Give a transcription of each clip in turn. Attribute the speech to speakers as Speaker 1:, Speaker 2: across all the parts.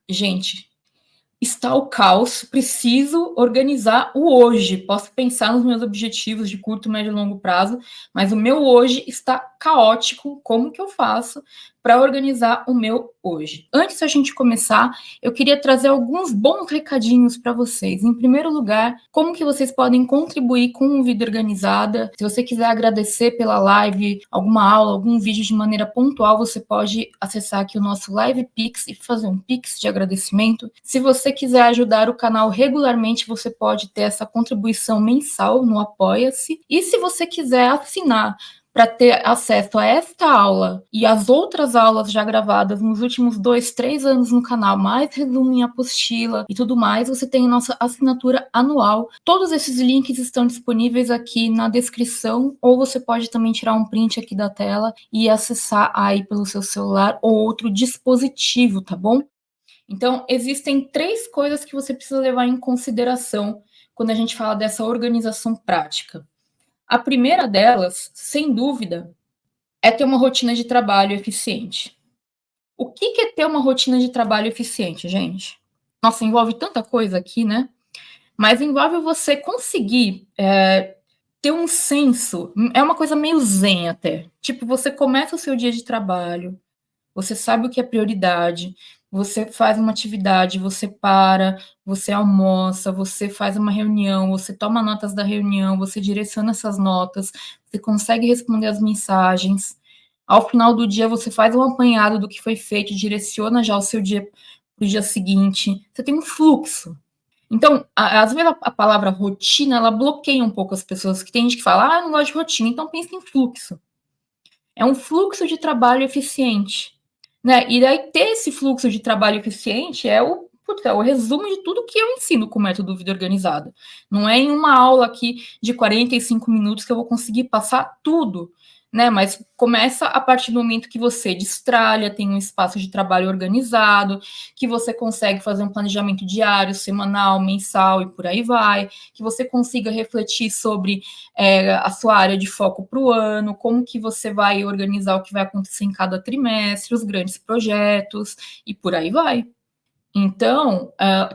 Speaker 1: gente, está o caos, preciso organizar o hoje. Posso pensar nos meus objetivos de curto, médio e longo prazo, mas o meu hoje está caótico. Como que eu faço para organizar o meu hoje? Antes da gente começar, eu queria trazer alguns bons recadinhos para vocês. Em primeiro lugar, como que vocês podem contribuir com o Vida Organizada? Se você quiser agradecer pela live, alguma aula, algum vídeo de maneira pontual, você pode acessar aqui o nosso Live Pix e fazer um Pix de agradecimento. Se você quiser ajudar o canal regularmente, você pode ter essa contribuição mensal no Apoia-se. E se você quiser assinar para ter acesso a esta aula e as outras aulas já gravadas nos últimos 2, 3 anos no canal, mais resumo em apostila e tudo mais, você tem a nossa assinatura anual. Todos esses links estão disponíveis aqui na descrição, ou você pode também tirar um print aqui da tela e acessar aí pelo seu celular ou outro dispositivo, tá bom? Então, existem 3 coisas que você precisa levar em consideração quando a gente fala dessa organização prática. A primeira delas, sem dúvida, é ter uma rotina de trabalho eficiente. O que é ter uma rotina de trabalho eficiente, gente? Nossa, envolve tanta coisa aqui, né? Mas envolve você conseguir ter um senso, é uma coisa meio zen até. Tipo, você começa o seu dia de trabalho, você sabe o que é prioridade, você faz uma atividade, você para, você almoça, você faz uma reunião, você toma notas da reunião, você direciona essas notas, você consegue responder as mensagens. Ao final do dia, você faz um apanhado do que foi feito, direciona já o seu dia para o dia seguinte. Você tem um fluxo. Então, às vezes a palavra rotina, ela bloqueia um pouco as pessoas, que tem gente que fala, eu não gosto de rotina, então pensa em fluxo. É um fluxo de trabalho eficiente. Né? E daí ter esse fluxo de trabalho eficiente é o resumo de tudo que eu ensino com o método Vida Organizada. Não é em uma aula aqui de 45 minutos que eu vou conseguir passar tudo, né? Mas começa a partir do momento que você destralha, tem um espaço de trabalho organizado, que você consegue fazer um planejamento diário, semanal, mensal e por aí vai, que você consiga refletir sobre a sua área de foco para o ano, como que você vai organizar o que vai acontecer em cada trimestre, os grandes projetos e por aí vai. Então,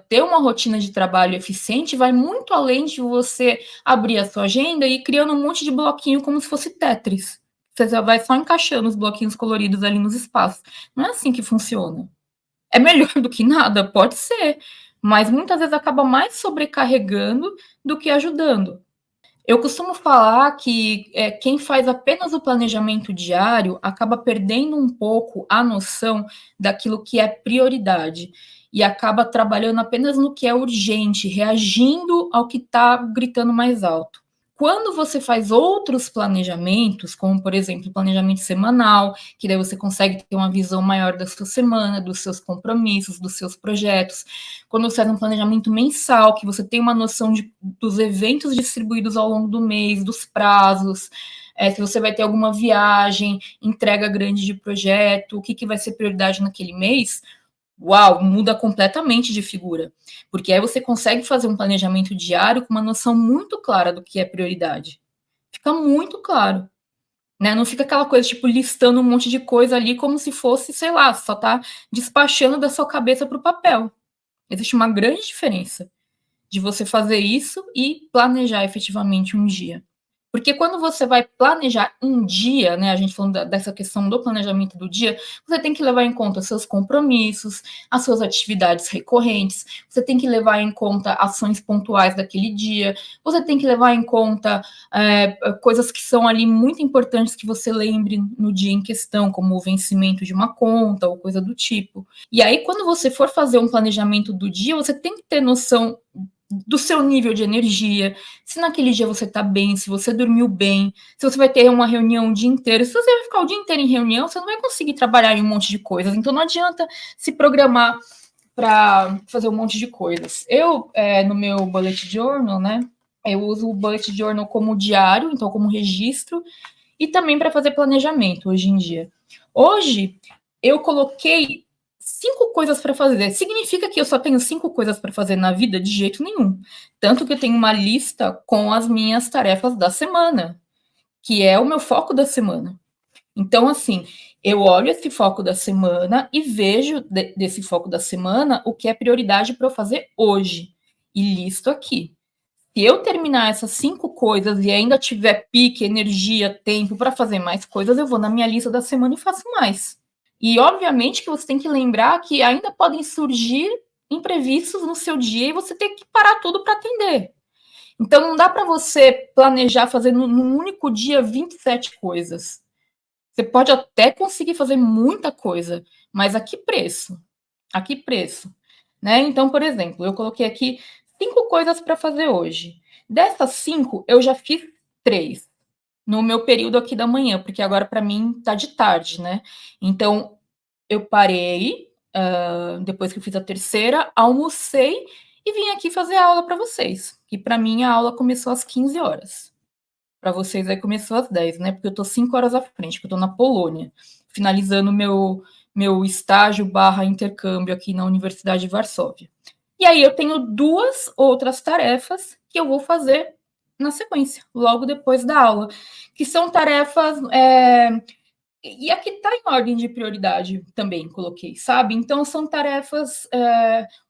Speaker 1: ter uma rotina de trabalho eficiente vai muito além de você abrir a sua agenda e ir criando um monte de bloquinho como se fosse Tetris. Você já vai só encaixando os bloquinhos coloridos ali nos espaços. Não é assim que funciona. É melhor do que nada? Pode ser, mas muitas vezes acaba mais sobrecarregando do que ajudando. Eu costumo falar que quem faz apenas o planejamento diário acaba perdendo um pouco a noção daquilo que é prioridade e acaba trabalhando apenas no que é urgente, reagindo ao que está gritando mais alto. Quando você faz outros planejamentos, como, por exemplo, o planejamento semanal, que daí você consegue ter uma visão maior da sua semana, dos seus compromissos, dos seus projetos. Quando você faz um planejamento mensal, que você tem uma noção dos eventos distribuídos ao longo do mês, dos prazos, se você vai ter alguma viagem, entrega grande de projeto, o que vai ser prioridade naquele mês, uau, muda completamente de figura. Porque aí você consegue fazer um planejamento diário com uma noção muito clara do que é prioridade. Fica muito claro. Né? Não fica aquela coisa, tipo, listando um monte de coisa ali como se fosse, sei lá, só tá despachando da sua cabeça para o papel. Existe uma grande diferença de você fazer isso e planejar efetivamente um dia. Porque quando você vai planejar um dia, né, a gente falando dessa questão do planejamento do dia, você tem que levar em conta seus compromissos, as suas atividades recorrentes, você tem que levar em conta ações pontuais daquele dia, você tem que levar em conta coisas que são ali muito importantes que você lembre no dia em questão, como o vencimento de uma conta ou coisa do tipo. E aí, quando você for fazer um planejamento do dia, você tem que ter noção do seu nível de energia, se naquele dia você tá bem, se você dormiu bem, se você vai ter uma reunião o dia inteiro. Se você vai ficar o dia inteiro em reunião, você não vai conseguir trabalhar em um monte de coisas. Então não adianta se programar para fazer um monte de coisas. Eu, no meu bullet journal, né, eu uso o bullet journal como diário, então como registro, e também para fazer planejamento hoje em dia. Hoje, eu coloquei 5 coisas para fazer. Significa que eu só tenho 5 coisas para fazer na vida? De jeito nenhum. Tanto que eu tenho uma lista com as minhas tarefas da semana, que é o meu foco da semana. Então, assim, eu olho esse foco da semana e vejo desse foco da semana o que é prioridade para eu fazer hoje. E listo aqui. Se eu terminar essas 5 coisas e ainda tiver pique, energia, tempo para fazer mais coisas, eu vou na minha lista da semana e faço mais. E obviamente que você tem que lembrar que ainda podem surgir imprevistos no seu dia e você tem que parar tudo para atender. Então não dá para você planejar fazer num único dia 27 coisas. Você pode até conseguir fazer muita coisa, mas a que preço? A que preço? Né? Então, por exemplo, eu coloquei aqui 5 coisas para fazer hoje. Dessas 5, eu já fiz 3 no meu período aqui da manhã, porque agora para mim tá de tarde, né? Então, eu parei, depois que eu fiz a terceira, almocei e vim aqui fazer a aula para vocês. E para mim a aula começou às 15 horas. Para vocês aí começou às 10, né? Porque eu tô 5 horas à frente, porque eu tô na Polônia, finalizando meu estágio barra intercâmbio aqui na Universidade de Varsóvia. E aí eu tenho 2 outras tarefas que eu vou fazer na sequência, logo depois da aula, que são tarefas e aqui está em ordem de prioridade também, coloquei, sabe? Então, são tarefas.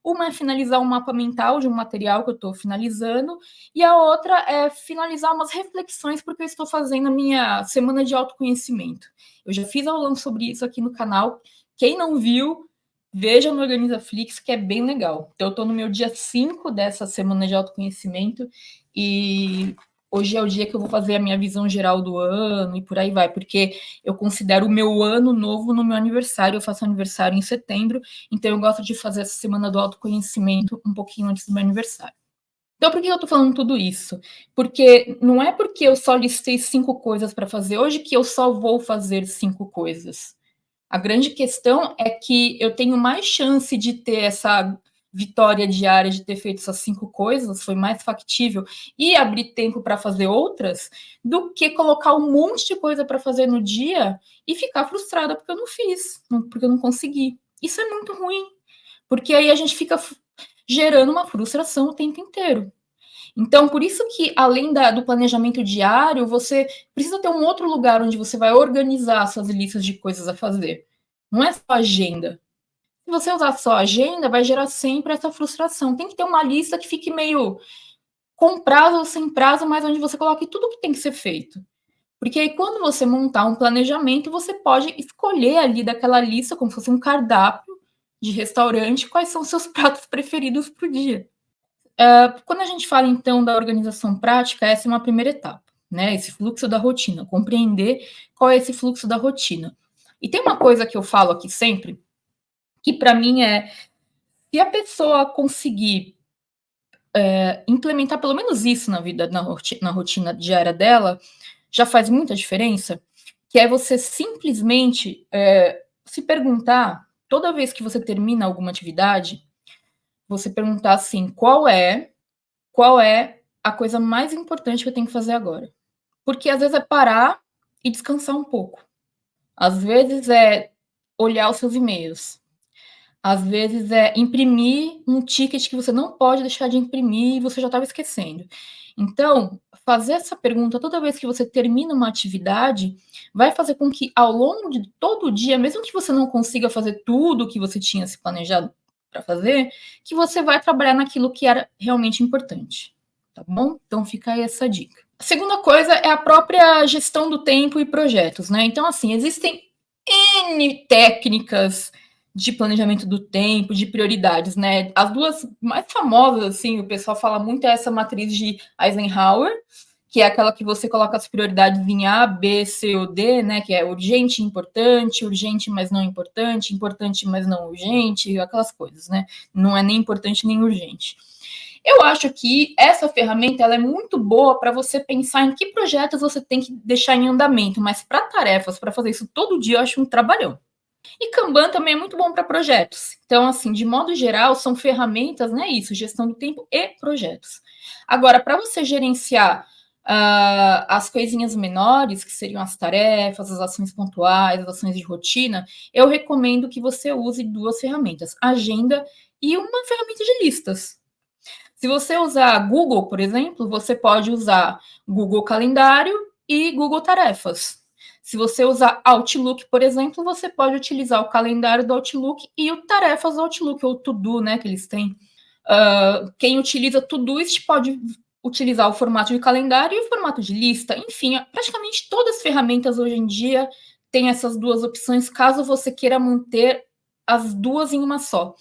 Speaker 1: Uma é finalizar um mapa mental de um material que eu estou finalizando, e a outra é finalizar umas reflexões, porque eu estou fazendo a minha semana de autoconhecimento. Eu já fiz aulão sobre isso aqui no canal. Quem não viu, veja no OrganizaFlix, que é bem legal. Então, eu estou no meu dia 5 dessa semana de autoconhecimento, e hoje é o dia que eu vou fazer a minha visão geral do ano e por aí vai, porque eu considero o meu ano novo no meu aniversário. Eu faço aniversário em setembro, então eu gosto de fazer essa semana do autoconhecimento um pouquinho antes do meu aniversário. Então, por que eu tô falando tudo isso? Porque não é porque eu só listei 5 coisas para fazer hoje que eu só vou fazer 5 coisas. A grande questão é que eu tenho mais chance de ter essa vitória diária, de ter feito essas 5 coisas, foi mais factível, e abrir tempo para fazer outras, do que colocar um monte de coisa para fazer no dia e ficar frustrada porque eu não fiz, porque eu não consegui. Isso é muito ruim, porque aí a gente fica gerando uma frustração o tempo inteiro. Então, por isso que, além do planejamento diário, você precisa ter um outro lugar onde você vai organizar suas listas de coisas a fazer. Não é só agenda. Se você usar só agenda, vai gerar sempre essa frustração. Tem que ter uma lista que fique meio com prazo ou sem prazo, mas onde você coloque tudo que tem que ser feito. Porque aí, quando você montar um planejamento, você pode escolher ali daquela lista, como se fosse um cardápio de restaurante, quais são os seus pratos preferidos para o dia. Quando a gente fala, então, da organização prática, essa é uma primeira etapa, né? Esse fluxo da rotina, compreender qual é esse fluxo da rotina. E tem uma coisa que eu falo aqui sempre, que para mim é, se a pessoa conseguir implementar pelo menos isso na vida, na rotina diária dela, já faz muita diferença, que é você simplesmente se perguntar, toda vez que você termina alguma atividade, você perguntar assim, qual é a coisa mais importante que eu tenho que fazer agora? Porque às vezes é parar e descansar um pouco. Às vezes é olhar os seus e-mails. Às vezes é imprimir um ticket que você não pode deixar de imprimir e você já estava esquecendo. Então, fazer essa pergunta toda vez que você termina uma atividade vai fazer com que, ao longo de todo o dia, mesmo que você não consiga fazer tudo o que você tinha se planejado para fazer, que você vai trabalhar naquilo que era realmente importante. Tá bom? Então, fica aí essa dica. A segunda coisa é a própria gestão do tempo e projetos, né? Então, assim, existem N técnicas de planejamento do tempo, de prioridades, né? As duas mais famosas, assim, o pessoal fala muito é essa matriz de Eisenhower, que é aquela que você coloca as prioridades em A, B, C ou D, né? Que é urgente, urgente, mas não importante, importante, mas não urgente, aquelas coisas, né? Não é nem importante nem urgente. Eu acho que essa ferramenta ela é muito boa para você pensar em que projetos você tem que deixar em andamento, mas para tarefas, para fazer isso todo dia, eu acho um trabalhão. E Kanban também é muito bom para projetos. Então, assim, de modo geral, são ferramentas, né? Isso, gestão do tempo e projetos. Agora, para você gerenciar as coisinhas menores, que seriam as tarefas, as ações pontuais, as ações de rotina, eu recomendo que você use 2 ferramentas: agenda e uma ferramenta de listas. Se você usar Google, por exemplo, você pode usar Google Calendário e Google Tarefas. Se você usar Outlook, por exemplo, você pode utilizar o calendário do Outlook e o tarefas do Outlook, ou To-Do, né, que eles têm. Quem utiliza Todoist pode utilizar o formato de calendário e o formato de lista. Enfim, praticamente todas as ferramentas hoje em dia têm essas duas opções, caso você queira manter as duas em uma só.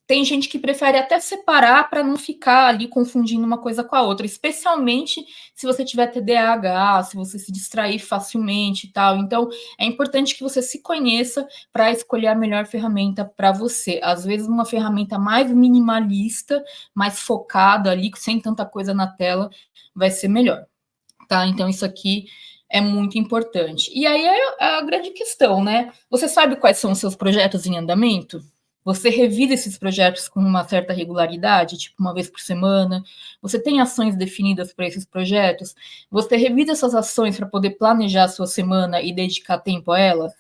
Speaker 1: Tem gente que prefere até separar para não ficar ali confundindo uma coisa com a outra, especialmente se você tiver TDAH, se você se distrair facilmente e tal. Então, é importante que você se conheça para escolher a melhor ferramenta para você. Às vezes, uma ferramenta mais minimalista, mais focada ali, sem tanta coisa na tela, vai ser melhor, tá? Então, isso aqui é muito importante. E aí é a grande questão, né? Você sabe quais são os seus projetos em andamento? Você revisa esses projetos com uma certa regularidade, tipo uma vez por semana? Você tem ações definidas para esses projetos? Você revisa essas ações para poder planejar a sua semana e dedicar tempo a elas?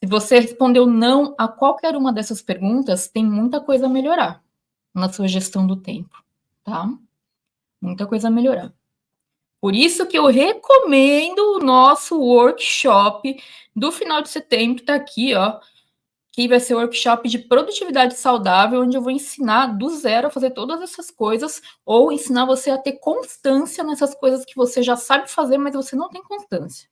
Speaker 1: Se você respondeu não a qualquer uma dessas perguntas, tem muita coisa a melhorar na sua gestão do tempo, tá? Muita coisa a melhorar. Por isso que eu recomendo o nosso workshop do final de setembro, tá aqui, ó, que vai ser o workshop de produtividade saudável, onde eu vou ensinar do zero a fazer todas essas coisas, ou ensinar você a ter constância nessas coisas que você já sabe fazer, mas você não tem constância.